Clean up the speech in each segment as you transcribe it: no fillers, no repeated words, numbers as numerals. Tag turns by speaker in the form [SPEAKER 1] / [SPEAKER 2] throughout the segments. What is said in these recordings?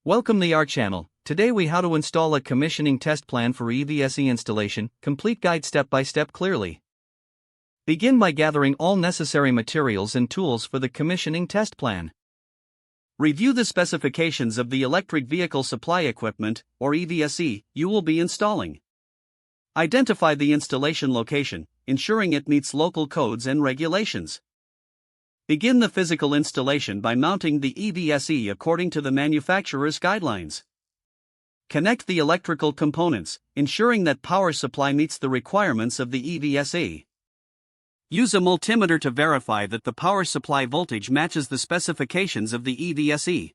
[SPEAKER 1] Welcome to our channel. Today we how to install a commissioning test plan for EVSE installation, complete guide step by step clearly. Begin by gathering all necessary materials and tools for the commissioning test plan. Review the specifications of the electric vehicle supply equipment, or EVSE, you will be installing. Identify the installation location, ensuring it meets local codes and regulations. Begin the physical installation by mounting the EVSE according to the manufacturer's guidelines. Connect the electrical components, ensuring that power supply meets the requirements of the EVSE. Use a multimeter to verify that the power supply voltage matches the specifications of the EVSE.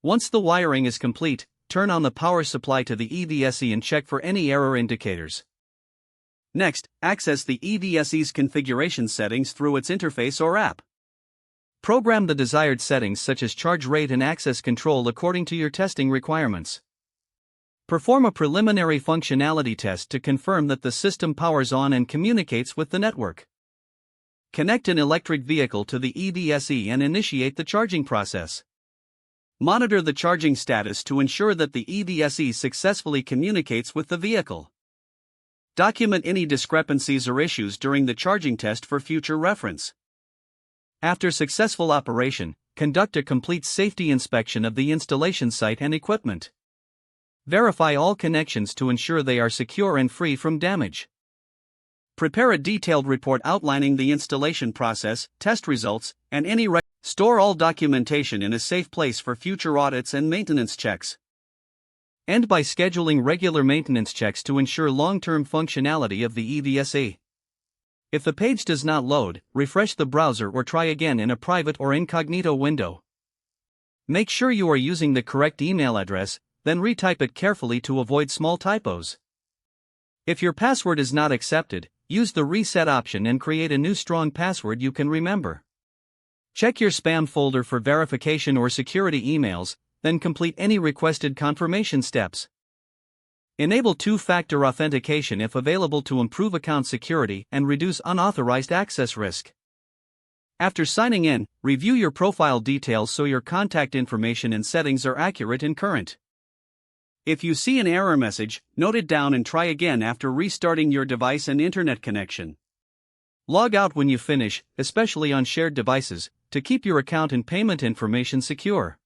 [SPEAKER 1] Once the wiring is complete, turn on the power supply to the EVSE and check for any error indicators. Next, access the EVSE's configuration settings through its interface or app. Program the desired settings such as charge rate and access control according to your testing requirements. Perform a preliminary functionality test to confirm that the system powers on and communicates with the network. Connect an electric vehicle to the EVSE and initiate the charging process. Monitor the charging status to ensure that the EVSE successfully communicates with the vehicle. Document any discrepancies or issues during the charging test for future reference. After successful operation, conduct a complete safety inspection of the installation site and equipment. Verify all connections to ensure they are secure and free from damage. Prepare a detailed report outlining the installation process, test results, and any Store all documentation in a safe place for future audits and maintenance checks. End by scheduling regular maintenance checks to ensure long-term functionality of the EVSE. If the page does not load, refresh the browser or try again in a private or incognito window. Make sure you are using the correct email address, then retype it carefully to avoid small typos. If your password is not accepted, use the reset option and create a new strong password you can remember. Check your spam folder for verification or security emails, then complete any requested confirmation steps. Enable two-factor authentication if available to improve account security and reduce unauthorized access risk. After signing in, review your profile details so your contact information and settings are accurate and current. If you see an error message, note it down and try again after restarting your device and internet connection. Log out when you finish, especially on shared devices, to keep your account and payment information secure.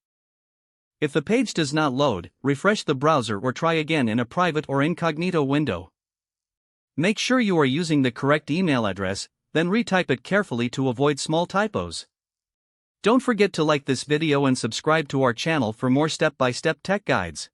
[SPEAKER 1] If the page does not load, refresh the browser or try again in a private or incognito window. Make sure you are using the correct email address, then retype it carefully to avoid small typos. Don't forget to like this video and subscribe to our channel for more step-by-step tech guides.